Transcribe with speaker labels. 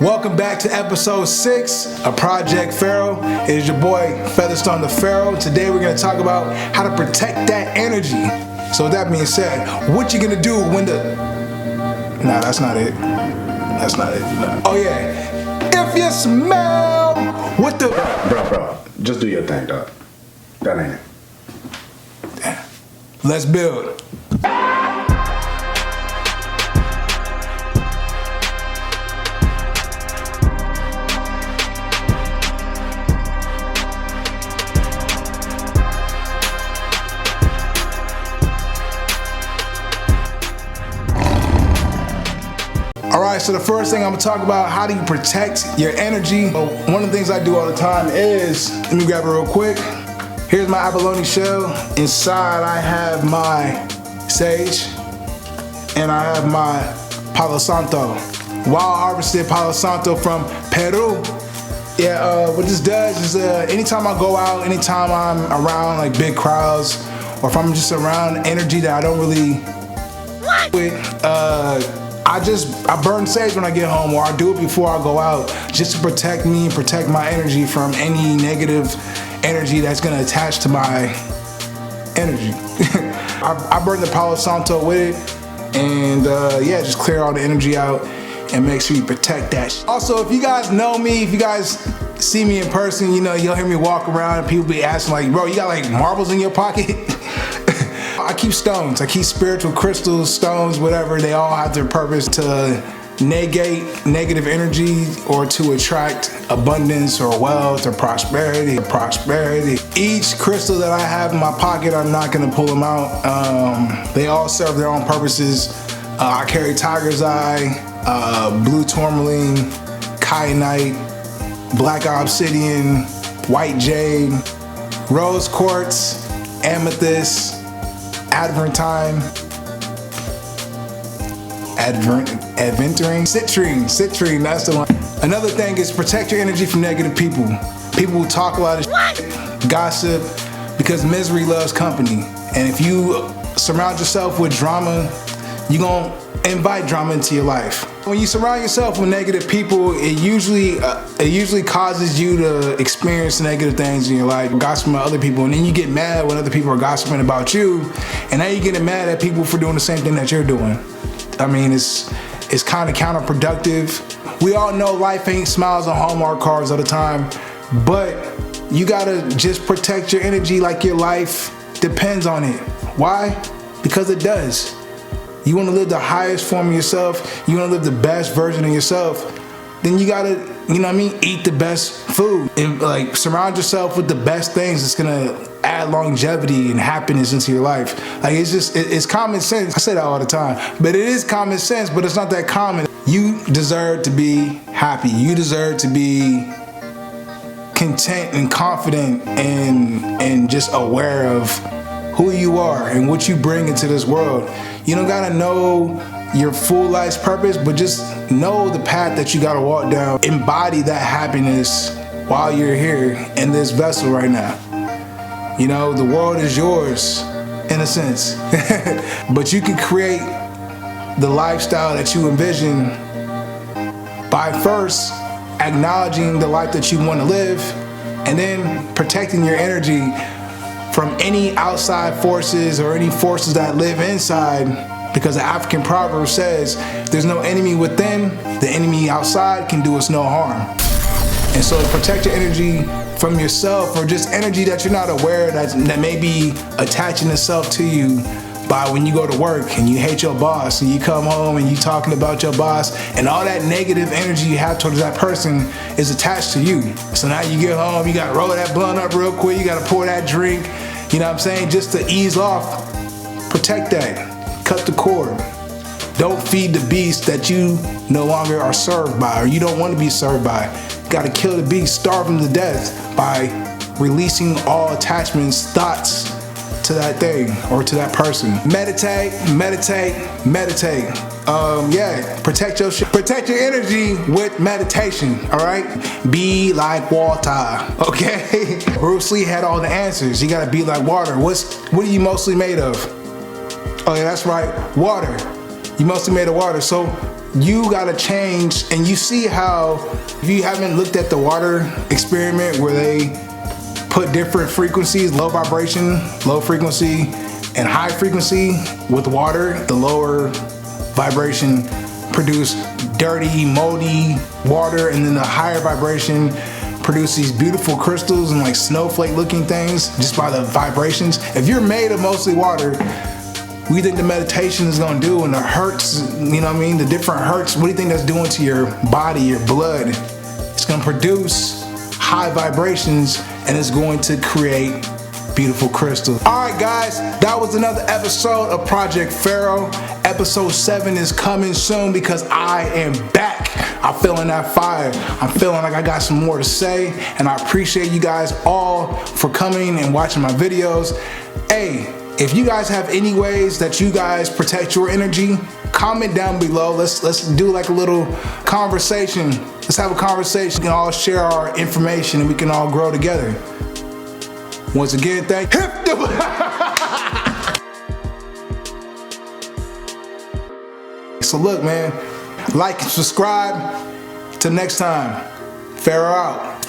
Speaker 1: Welcome back to episode 6 of Project PHARAOH. It is your boy Featherstone the Pharaoh. Today we're going to talk about how to protect that energy. So with that being said, what you gonna do when the... Nah, that's not it. That's not it. No. Oh yeah. If you smell what the...
Speaker 2: Bro. Just do your thing, dog. That ain't it.
Speaker 1: Damn. Let's build. Alright, so the first thing I'm gonna talk about, how do you protect your energy? Well, one of the things I do all the time is, let me grab it real quick. Here's my abalone shell. Inside I have my sage and I have my Palo Santo. Wild harvested Palo Santo from Peru. Yeah, what this does is anytime I go out, anytime I'm around like big crowds, or if I'm just around energy that I don't really with, I burn sage when I get home, or I do it before I go out, just to protect me and protect my energy from any negative energy that's gonna attach to my energy. I burn the Palo Santo with it, and yeah, just clear all the energy out and make sure you protect that. Also, if you guys know me, if you guys see me in person, you know, you'll hear me walk around and people be asking like, bro, you got like marbles in your pocket? I keep stones. I keep spiritual crystals, stones, whatever. They all have their purpose to negate negative energy or to attract abundance or wealth or prosperity. Each crystal that I have in my pocket, I'm not gonna pull them out. They all serve their own purposes. I carry tiger's eye, blue tourmaline, kyanite, black obsidian, white jade, rose quartz, amethyst, adventurine, citrine, that's the one. Another thing is protect your energy from negative people. People who talk a lot of shit, gossip, because misery loves company. And if you surround yourself with drama, you're gonna invite drama into your life. When you surround yourself with negative people, it usually causes you to experience negative things in your life, gossiping about other people, and then you get mad when other people are gossiping about you, and now you're getting mad at people for doing the same thing that you're doing. I mean, it's kind of counterproductive. We all know life ain't smiles on Hallmark cards all the time, but you gotta just protect your energy like your life depends on it. Why? Because it does. You want to live the highest form of yourself, you want to live the best version of yourself, then you gotta, you know what I mean, eat the best food and like surround yourself with the best things that's gonna add longevity and happiness into your life. Like it's common sense. I say that all the time, but it is common sense, but it's not that common. You deserve to be happy. You deserve to be content and confident and just aware of who you are and what you bring into this world. You don't gotta know your full life's purpose, but just know the path that you gotta walk down. Embody that happiness while you're here in this vessel right now. You know, the world is yours, in a sense. But you can create the lifestyle that you envision by first acknowledging the life that you wanna live, and then protecting your energy from any outside forces or any forces that live inside, because the African proverb says there's no enemy within, the enemy outside can do us no harm. And so to protect your energy from yourself, or just energy that you're not aware that may be attaching itself to you by when you go to work and you hate your boss and you come home and you talking about your boss, and all that negative energy you have towards that person is attached to you. So now you get home, you gotta roll that blunt up real quick, you gotta pour that drink, you know what I'm saying, just to ease off. Protect that, cut the cord. Don't feed the beast that you no longer are served by, or you don't want to be served by. You gotta kill the beast, starve him to death by releasing all attachments, thoughts to that thing or to that person. Meditate. Yeah, protect your energy with meditation, all right? Be like water, okay? Bruce Lee had all the answers. You gotta be like water. What are you mostly made of? Oh yeah, that's right, water. You mostly made of water. So you gotta change. And you see how, if you haven't looked at the water experiment where they put different frequencies, low vibration, low frequency, and high frequency with water, the lower vibration produce dirty, moldy water, and then the higher vibration produce these beautiful crystals and like snowflake looking things just by the vibrations. If you're made of mostly water, what do you think the meditation is gonna do? And the hertz, you know what I mean? The different hertz, what do you think that's doing to your body, your blood? It's gonna produce high vibrations and it's going to create beautiful crystals. All right, guys, that was another episode of Project Pharaoh. Episode 7 is coming soon because I am back. I'm feeling that fire. I'm feeling like I got some more to say, and I appreciate you guys all for coming and watching my videos. Hey, if you guys have any ways that you guys protect your energy, comment down below. Let's do like a little conversation. Let's have a conversation. We can all share our information and we can all grow together. Once again, thank you. So look, man, like and subscribe. Till next time, Pharaoh out.